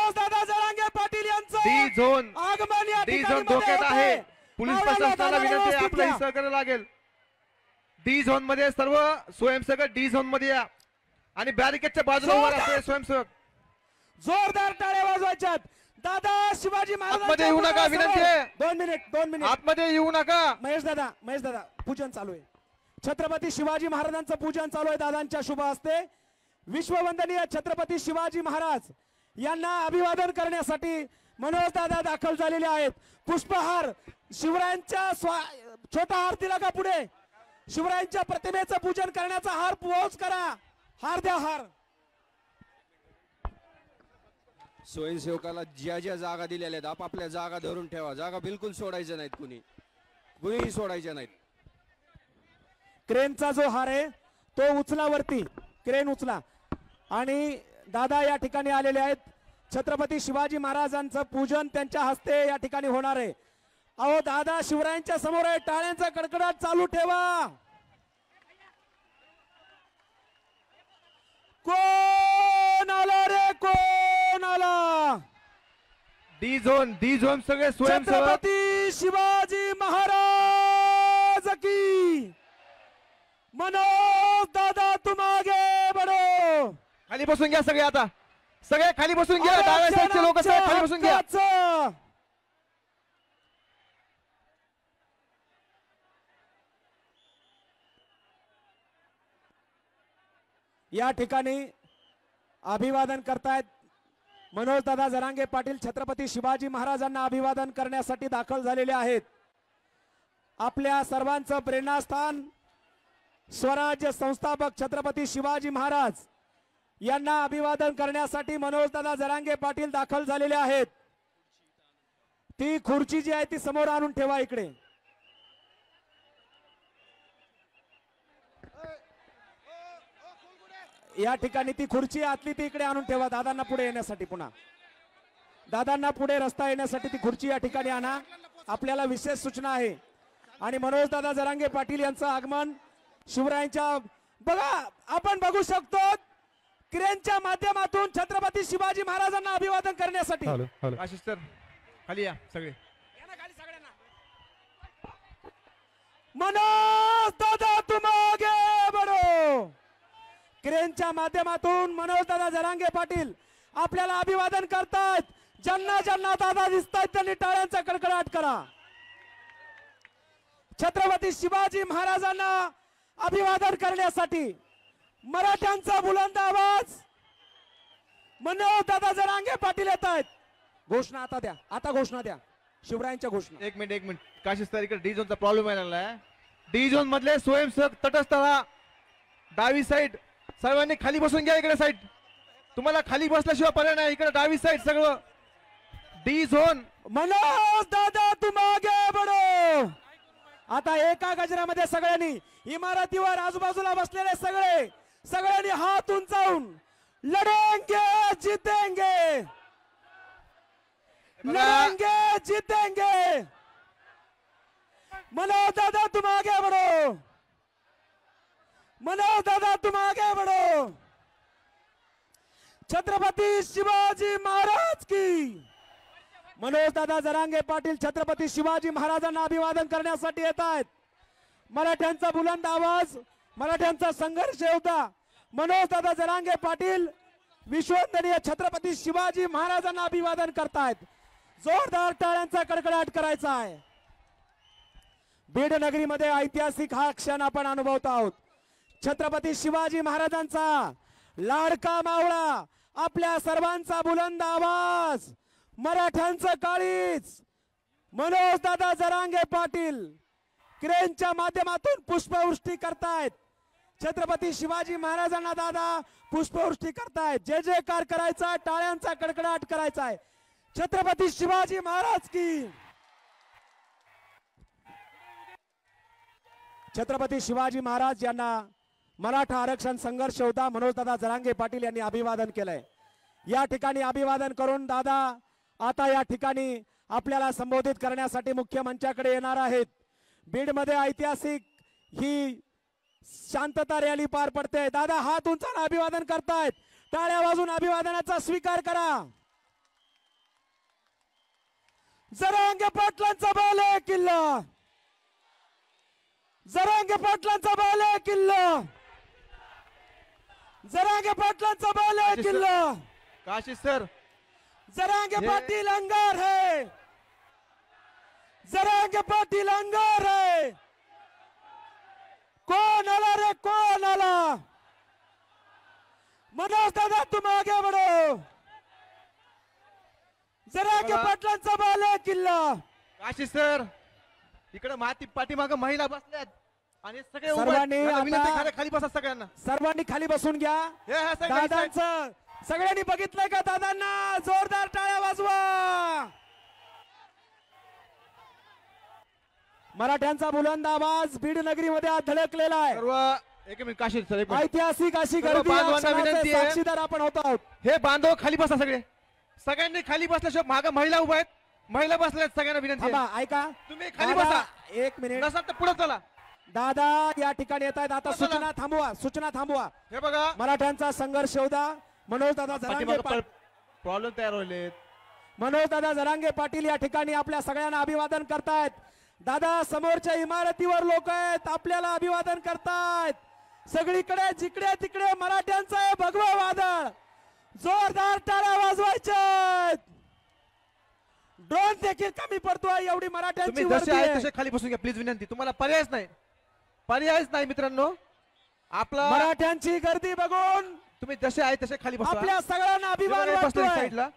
मनोज दादा जरांगे पाटील यांचं D zone आगमन या डी ठिकाणी झोन धोक्यात आहे. पोलीस प्रशासनाला विनंती आहे आपलं घ्या. सहकार्य लागेल. डी झोन मध्ये सर्व स्वयंसेवक डी झोन मध्ये या आणि बॅरिकेडच्या बाजूला उभा असलेले स्वयंसेवक जोरदार टाळ्या वाजवायच्यात. दादा शिवाजी महाराज आतमध्ये येऊ नका विनंती आहे. 2 मिनिट आतमध्ये येऊ नका. महेश दादा पूजन चालू आहे. छत्रपती शिवाजी महाराजांचं पूजन चालू आहे दादांच्या शुभ हस्ते. विश्ववंदनीय छत्रपती शिवाजी महाराज यांना अभिवादन करण्यासाठी मनोज दादा दाखल झालेले आहेत. पुष्पहार शिवरायांच्या छोटा हार दिला का पुढे. शिवरायांच्या प्रतिमेचं पूजन करण्याचा हार पोहोच करा. हार द्या हार. स्वयंसेवकाला ज्या ज्या जागा दिलेल्या आहेत आपापल्या जागा धरून ठेवा. जागा बिलकुल सोडायच्या नाहीत. कुणीही सोडायच्या नाहीत. क्रेनचा जो हार आहे तो उचला वरती. क्रेन उचला. आणि दादा या ठिकाणी आलेले आहेत. छत्रपती शिवाजी महाराजांचं पूजन त्यांच्या हस्ते या ठिकाणी होणार आहे. अहो दादा शिवरायांच्या समोर आहे. टाळ्यांचा कडकडाट चालू ठेवा. कोण आला रे कोण आला. डी झोन सगळे स्वयंसेवक. छत्रपती शिवाजी महाराज की. मनोज दादा तुम आगे बढ़ो. खाली बसून घ्या सगळे. आता सगळे खाली बसून घ्या. डाव्या साईडचे लोक सगळे खाली बसून घ्या. या ठिकाणी अभिवादन करतायत मनोज दादा जरांगे पाटील. छत्रपती शिवाजी महाराजांना अभिवादन करण्यासाठी दाखल झालेले आहेत. आपल्या सर्वांचं प्रेरणास्थान स्वराज्य संस्थापक छत्रपती शिवाजी महाराज यांना अभिवादन करण्यासाठी मनोज दादा जरांगे पाटील दाखल झालेले आहेत. ती खुर्ची जी आहे ती समोर आणून ठेवा इकडे. या ठिकाणी ती खुर्ची आतली ती इकडे आणून ठेवा. दादांना पुढे येण्यासाठी पुन्हा दादांना पुढे रस्ता येण्यासाठी ती खुर्ची या ठिकाणी आणा. आपल्याला विशेष सूचना आहे. आणि मनोज दादा जरांगे पाटील यांचं आगमन शिवरायांच्या बघा आपण बघू शकतो क्रेनच्या माध्यमातून छत्रपती शिवाजी महाराजांना अभिवादन करण्यासाठी. आशिष सर खाली या सगळे. मनोज दादा तुम आगे बढ़ो. क्रेनच्या माध्यमातून मनोज दादा जरांगे पाटील आपल्याला अभिवादन करतायत. ज्यांना ज्यांना दादा दिसतायत त्यांनी टाळ्यांचा कडकडाट करा. छत्रपती शिवाजी महाराजांना अभिवादन करण्यासाठी मराठ्यांचा बुलंद आवाज. मनोज दादा जरांगे पाटील येत आहेत. घोषणा आता द्या. आता घोषणा द्या. शिवरायांच्या घोषणा. एक मिनिट काशीस सर इकडे डी झोनचा प्रॉब्लेम आहे. डी झोन मधले स्वयंसेवक तटस्थ राहा. डावी साईड सर्वांनी खाली बसून घ्या. इकडे साईड तुम्हाला खाली बसल्याशिवाय पर्याय नाही. इकडे डावी साईड सगळं डी झोन. मनोज दादा तुम आगे बढ़ो. आता एका गजरामध्ये सगळ्यांनी इमारतीवर आजूबाजूला बसलेले सगळ्यांनी हात उंचावून लढेंगे जीतेंगे लढेंगे जीतेंगे. मनोज दादा तुम आगे बढ़ो. मनोज दादा तुम आगे बढ़ो. छत्रपती शिवाजी महाराज की. मनोज दादा जरांगे पाटील छत्रपती शिवाजी महाराजांना अभिवादन करण्यासाठी येत आहेत. मराठ्यांचा बुलंद आवाज. मराठ्यांचा संघर्ष योद्धा मनोज दादा जरांगे पाटील विश्ववंदनीय छत्रपती शिवाजी महाराजांना अभिवादन करतायत. जोरदार टाळ्यांचा कडकडाट करायचा आहे. बीड नगरीमध्ये ऐतिहासिक हा क्षण आपण अनुभवत आहोत. छत्रपती शिवाजी महाराजांचा लाडका मावळा. आपल्या सर्वांचा बुलंद आवाज. मराठ्यांचं काळीज. मनोज दादा जरांगे पाटील क्रेनच्या माध्यमातून पुष्पवृष्टी करतायत. छत्रपती शिवाजी महाराजांना दादा पुष्पवृष्टी करतायत. जय जयकार करायचा. टाळ्यांचा कडकडाट करायचा आहे. छत्रपती शिवाजी महाराज की. छत्रपती शिवाजी महाराज यांना मराठा आरक्षण संघर्ष होता मनोज दादा जरांगे पाटील यांनी अभिवादन केलंय. या ठिकाणी अभिवादन करून दादा आता या ठिकाणी आपल्याला संबोधित करण्यासाठी मुख्य मंचाकडे येणार आहेत. बीडमध्ये ऐतिहासिक ही शांतता रॅली पार पडते. दादा हात उंचावून अभिवादन करतायत. टाळ्या वाजून अभिवादनाचा स्वीकार करा. जरांगे पाटलांचा बाल आहे किल्ला, जरांगे पाटलांचा बाल आहे किल्ला, जरांगे पाटलांचा बाल आहे किल्ला, काशी सर जरांगे पाटील अंगार है, जरांगे पाटील अंगार है. कौन आला रे कौन आला? मनोज दादा तुम आगे बढ़ो. जरांगे पाटलांचा बाल आहे किल्ला. काशी सर इकडे माती पाठीमाग महिला बसल्यात आणि सगळे उभे आहेत. सर्वांनी मला विनंती आता- आहे, खाली बसा सगळ्यांना. सर्वांनी खाली बसून घ्या. हे साहेब, हे साहेब. दादांचं सगळ्यांनी बघितलंय का? दादांना जोरदार टाळ्या वाजवा. मराठ्यांचा बुलंद आवाज बीड नगरीमध्ये आज धडकलेला आहे. सर्व एक मिनिट काशी सर एक मिनिट. ऐतिहासिक अशी सर्व गर्दी या बांधवांना क्षणाचे विनंती आहे. साक्षीदार आपण होत आहोत. हे बांधव खाली बसा सगळे. सगळ्यांनी खाली बसल्याशिवाय माग महिला उभा आहेत. महिला बसल्यात सगळ्यांना विनंती आहे. थांबा, ऐका तुम्ही खाली दादा, बसा. एक मिनिट. नसाल तर पुढे चला. दादा या ठिकाणी येत आहेत. आता चला. सूचना थांबवा, सूचना थांबवा. हे बघा मराठ्यांचा संघर्ष होता. मनोज दादा जरांगे प्रॉब्लेम तयार होईल. मनोज दादा जरांगे पाटील या ठिकाणी आपल्या सगळ्यांना अभिवादन करतायत. दादा समोरच्या इमारतीवर लोक आहेत, आपल्याला अभिवादन करतायत. सगळीकडे जिकडे तिकडे मराठ्यांचं आहे भगवा वादळ. जोरदार टाळ्या वाजवायच्या. ड्रोन देखील कमी पडतोय एवढी मराठ्यांची तुम्ही जसे वर्दी आहे आहे. तसे खाली बसून घ्या प्लीज विनंती. तुम्हाला पर्यायच नाही, पर्यायच नाही मित्रांनो. आपला मराठ्यांची गर्दी बघून तुम्ही जसे आहे तसे खाली बसा. आपल्या सगळ्यांना अभिमान बसले वाटतोय. साईडला.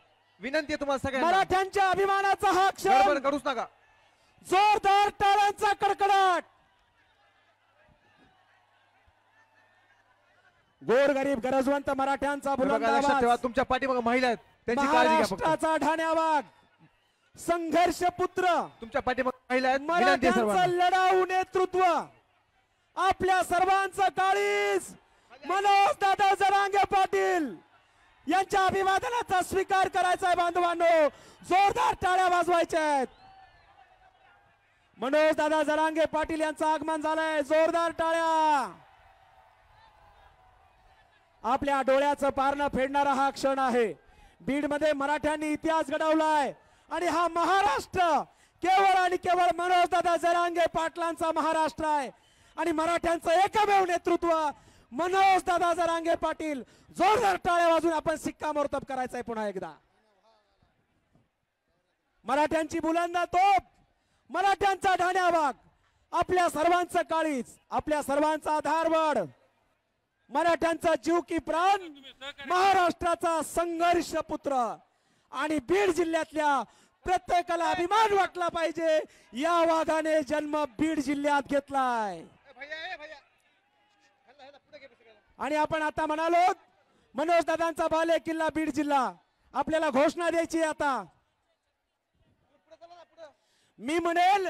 विनंती आहे तुम्हाला सगळ्यांना, मराठ्यांच्या अभिमानाचा हा गडबड क्षण. करूच नका. जोरदार टाळ्यांचा कडकडाट. गोरगरीब गरजवंत मराठ्यांचा हे बुलंद बघा, लक्षात ठेवा आवाज. तुमच्या पाठीमागे महिला आहेत, त्यांची काळजी घ्या फक्त. महाराष्ट्राचा ठाण्यावाग संघर्ष पुत्र तुमच्या पाठीमागे महिला आहेत, विनंती आहे मराठ्यांचं सर्वांना. लढाऊ नेतृत्व आपल्या सर्वांचं काळीज मनोज दादा जरांगे पाटील यांच्या अभिवादनाचा स्वीकार करायचा आहे. बांधवांनो जोरदार टाळ्या वाजवायच्या आहेत. मनोज दादा जरांगे पाटील यांचं आगमन झालंय. जोरदार टाळ्या. आपल्या डोळ्याचं पारणं फेडणारा हा क्षण आहे. बीडमध्ये मराठ्यांनी इतिहास घडवलाय आणि हा महाराष्ट्र केवळ आणि केवळ मनोज दादा जरांगे पाटलांचा महाराष्ट्र आहे. आणि मराठ्यांचं एकमेव नेतृत्व मनोज दादा जरांगे पाटील. जोरदार टाळ्या वाजून आपण शिक्कामोर्तब करायचंय पुन्हा एकदा. मराठ्यांची बुलंद तोप, मराठ्यांचा ठाण्यावाग, आपल्या सर्वांचं काळीज, आपल्या सर्वांचा आधारवड, मराठ्यांचा जीव की प्राण, महाराष्ट्राचा संघर्ष पुत्र. आणि बीड जिल्ह्यातल्या प्रत्येकाला अभिमान वाटला पाहिजे. या वाघाने जन्म बीड जिल्ह्यात घेतलाय. आणि आपण आता म्हणालो मनोज दादांचा बाले किल्ला बीड जिल्हा. आपल्याला घोषणा द्यायची आहे आता. मी म्हणेल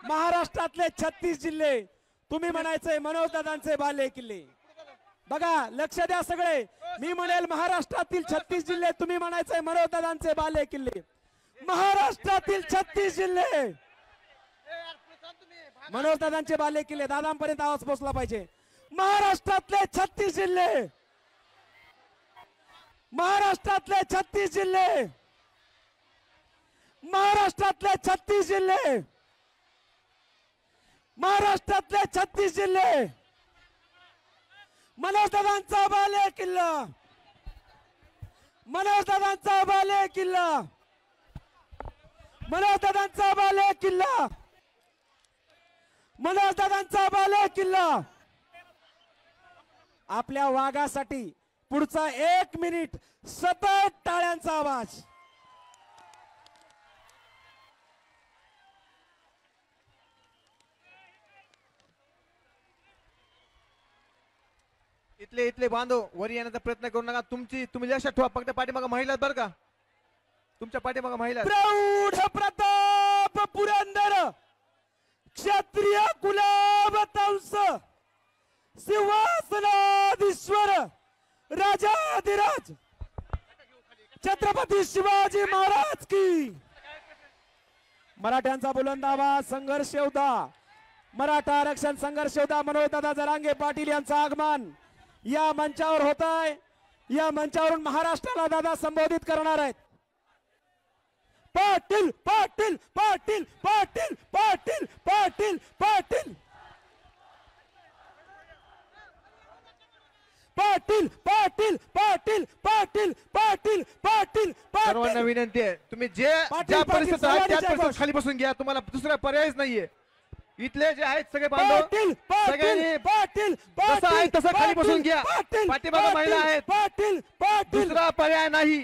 महाराष्ट्रातले 36 जिल्हे, तुम्ही म्हणायचंय मनोज दादांचे बाले किल्ले. बघा लक्ष द्या सगळे. मी म्हणेल महाराष्ट्रातील 36 जिल्हे, तुम्ही म्हणायचंय मनोज दादांचे बाले किल्ले. महाराष्ट्रातील 36 जिल्हे मनोज दादांचे बाले किल्ले. दादांपर्यंत आवाज पोहोचला पाहिजे. महाराष्ट्रातले 36 जिल्हे, महाराष्ट्रातले 36 जिल्हे, महाराष्ट्रातले 36 जिल्हे, महाराष्ट्रातले 36 जिल्हे. मनोज दादांचा बाले किल्ला, मनोज दादांचा बाले किल्ला, मनोज दादांचा बाले किल्ला, मनोज दादांचा बाले किल्ला. आपल्या वाघासाठी पुढचा 1 मिनिट सतत टाळ्यांचा आवाज. इथले बांधव वर येण्याचा प्रयत्न करू नका. तुम्ही लक्षात ठेवा फक्त पाठीमागे महिला आहेत बरं का. तुमच्या पाठीमागे महिला आहेत. प्रौढ प्रताप पुरंदर क्षत्रिय कुलावतंस सिंहासनाधीश्वर राजाधिराज छत्रपती शिवाजी महाराज की. मराठ्यांचा बुलंद आवाज, संघर्ष योद्धा, मराठा आरक्षण संघर्ष योद्धा मनोज दादा जरांगे पाटील यांचं आगमन या मंचावर होत आहे. या मंचावरून महाराष्ट्राला दादा संबोधित करणार आहेत. पाटील पाटील पाटील पाटील पाटील पाटील पाटील पाटील पाटील पाटील पाटील पाटील पाटील सर्वांना पाटील विनंती आहे तुम्ही जे पाटील, ज्या पाटील, परिस्थितीत आहात सर्वांनी त्याच जयघोष. परिस्थितीत खाली बसून घ्या तुम्हाला दुसरा पर्यायच नाहीये इथले जे आहेत सगळे बांधव पाटील पाटील सगळ्यांनी पाटील जसं आहे तसं खाली बसून घ्या. पाटील पाठीमागं महिला आहेत. पाटील पाटील दुसरा पर्याय नाही